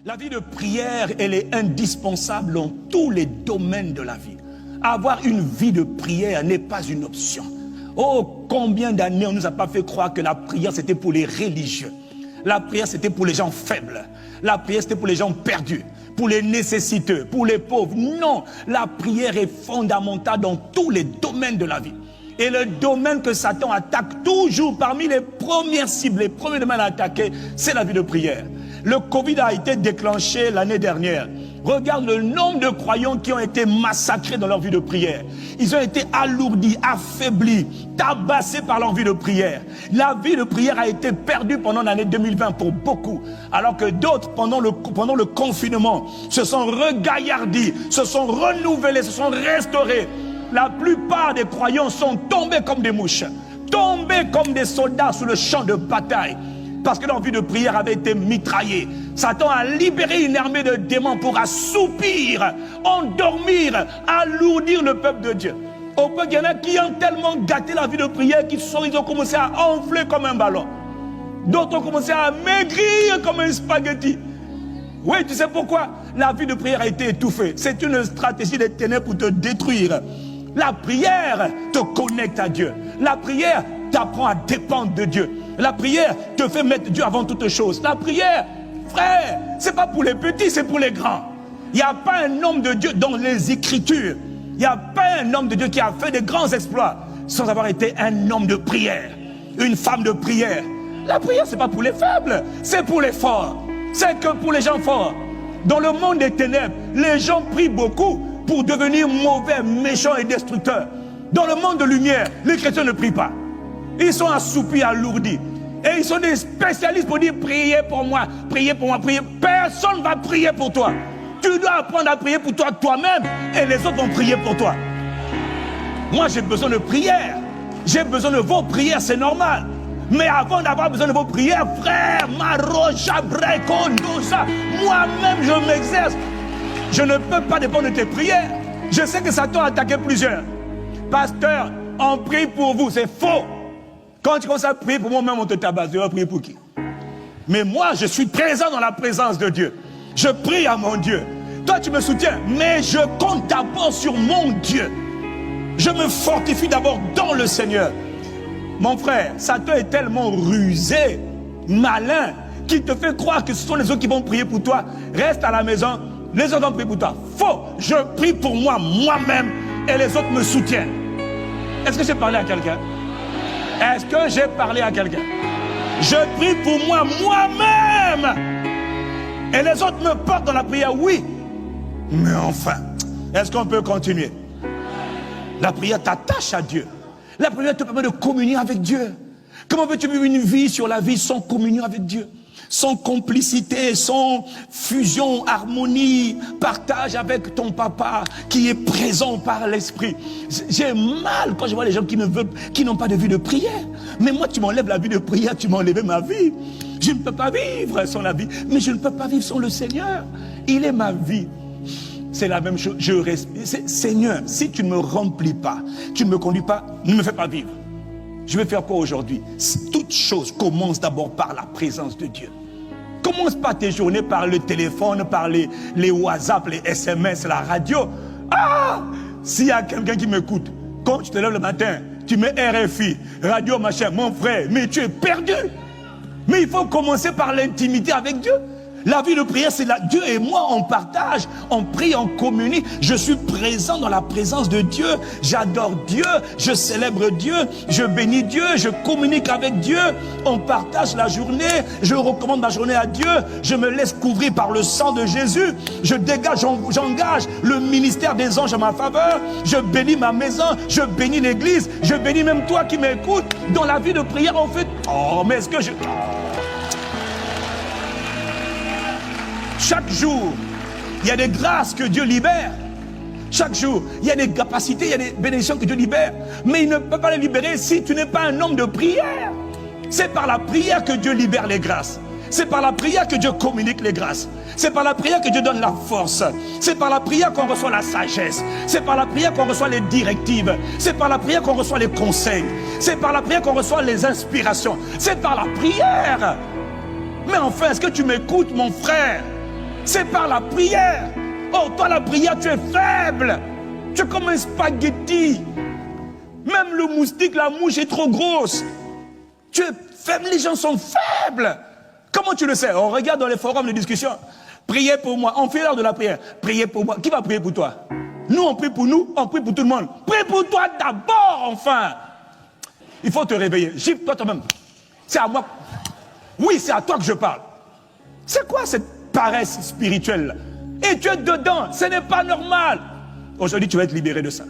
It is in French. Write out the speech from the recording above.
La vie de prière, elle est indispensable dans tous les domaines de la vie. Avoir une vie de prière n'est pas une option. Oh, combien d'années on ne nous a pas fait croire que la prière c'était pour les religieux. La prière c'était pour les gens faibles. La prière c'était pour les gens perdus, pour les nécessiteux, pour les pauvres. Non, la prière est fondamentale dans tous les domaines de la vie. Et le domaine que Satan attaque toujours parmi les premières cibles, les premiers domaines à attaquer, c'est la vie de prière. Le Covid a été déclenché l'année dernière. Regarde le nombre de croyants qui ont été massacrés dans leur vie de prière. Ils ont été alourdis, affaiblis, tabassés par leur vie de prière. La vie de prière a été perdue pendant l'année 2020 pour beaucoup. Alors que d'autres, pendant le confinement, se sont regaillardis, se sont renouvelés, se sont restaurés. La plupart des croyants sont tombés comme des mouches, tombés comme des soldats sous le champ de bataille. Parce que leur vie de prière avait été mitraillée. Satan a libéré une armée de démons pour assoupir, endormir, alourdir le peuple de Dieu. Au point qu'il y en a qui ont tellement gâté la vie de prière qu'ils ont commencé à enfler comme un ballon. D'autres ont commencé à maigrir comme un spaghetti. Oui, tu sais pourquoi? La vie de prière a été étouffée. C'est une stratégie des ténèbres pour te détruire. La prière te connecte à Dieu. La prière t'apprend à dépendre de Dieu. La prière te fait mettre Dieu avant toute chose. La prière, frère, c'est pas pour les petits, c'est pour les grands. Il n'y a pas un homme de Dieu dans les Écritures. Il n'y a pas un homme de Dieu qui a fait des grands exploits sans avoir été un homme de prière, une femme de prière. La prière, c'est pas pour les faibles, c'est pour les forts. C'est que pour les gens forts. Dans le monde des ténèbres, les gens prient beaucoup pour devenir mauvais, méchants et destructeurs. Dans le monde de lumière, les chrétiens ne prient pas. Ils sont assoupis, alourdis. Et ils sont des spécialistes pour dire priez pour moi, priez pour moi, priez. Personne ne va prier pour toi. Tu dois apprendre à prier pour toi toi-même et les autres vont prier pour toi. Moi, j'ai besoin de prière. J'ai besoin de vos prières, c'est normal. Mais avant d'avoir besoin de vos prières, frère, moi-même je m'exerce. Je ne peux pas dépendre de tes prières. Je sais que Satan a attaqué plusieurs. Pasteur, on prie pour vous, c'est faux. Quand tu commences à prier pour moi-même, on te tabasse. Tu vas prier pour qui? Mais moi, je suis présent dans la présence de Dieu. Je prie à mon Dieu. Toi, tu me soutiens, mais je compte d'abord sur mon Dieu. Je me fortifie d'abord dans le Seigneur. Mon frère, Satan est tellement rusé, malin, qu'il te fait croire que ce sont les autres qui vont prier pour toi. Reste à la maison, les autres vont prier pour toi. Faux, je prie pour moi-même et les autres me soutiennent. Est-ce que j'ai parlé à quelqu'un? Est-ce que j'ai parlé à quelqu'un? Je prie pour moi-même et les autres me portent dans la prière, oui. Mais enfin, est-ce qu'on peut continuer? La prière t'attache à Dieu. La prière te permet de communier avec Dieu. Comment veux-tu vivre une vie sur la vie sans communion avec Dieu? Sans complicité, sans fusion, harmonie, partage avec ton papa qui est présent par l'esprit. J'ai mal quand je vois les gens qui n'ont pas de vie de prière. Mais moi, tu m'enlèves la vie de prière, tu m'as enlevé ma vie. Je ne peux pas vivre sans la vie, mais je ne peux pas vivre sans le Seigneur. Il est ma vie. C'est la même chose, je respire. Seigneur, si tu ne me remplis pas, tu ne me conduis pas, ne me fais pas vivre. Je vais faire quoi aujourd'hui? Toute chose commence d'abord par la présence de Dieu. Commence pas tes journées par le téléphone, par les WhatsApp, les SMS, la radio. Ah! S'il y a quelqu'un qui m'écoute, quand tu te lèves le matin, tu mets RFI, radio, machin, mon frère, mais tu es perdu. Mais il faut commencer par l'intimité avec Dieu. La vie de prière, c'est là. Dieu et moi, on partage, on prie, on communie. Je suis présent dans la présence de Dieu. J'adore Dieu, je célèbre Dieu, je bénis Dieu, je communique avec Dieu. On partage la journée, je recommande ma journée à Dieu. Je me laisse couvrir par le sang de Jésus. Je dégage, j'engage le ministère des anges à ma faveur. Je bénis ma maison, je bénis l'église, je bénis même toi qui m'écoutes. Dans la vie de prière, on fait... Oh, mais est-ce que je... Chaque jour, il y a des grâces que Dieu libère. Chaque jour, il y a des capacités, il y a des bénédictions que Dieu libère. Mais il ne peut pas les libérer si tu n'es pas un homme de prière. C'est par la prière que Dieu libère les grâces. C'est par la prière que Dieu communique les grâces. C'est par la prière que Dieu donne la force. C'est par la prière qu'on reçoit la sagesse. C'est par la prière qu'on reçoit les directives. C'est par la prière qu'on reçoit les conseils. C'est par la prière qu'on reçoit les inspirations. C'est par la prière. Mais enfin, est-ce que tu m'écoutes, mon frère? C'est par la prière. Oh, toi, la prière, tu es faible. Tu es comme un spaghetti. Même le moustique, la mouche est trop grosse. Tu es faible, les gens sont faibles. Comment tu le sais? On regarde dans les forums de discussion. Priez pour moi. On fait l'heure de la prière. Priez pour moi. Qui va prier pour toi? Nous, on prie pour nous, on prie pour tout le monde. Prie pour toi d'abord, enfin. Il faut te réveiller. Gifle-toi toi-même. C'est à moi. Oui, c'est à toi que je parle. C'est quoi cette paresse spirituelle? Et tu es dedans. Ce n'est pas normal. Aujourd'hui, tu vas être libéré de ça.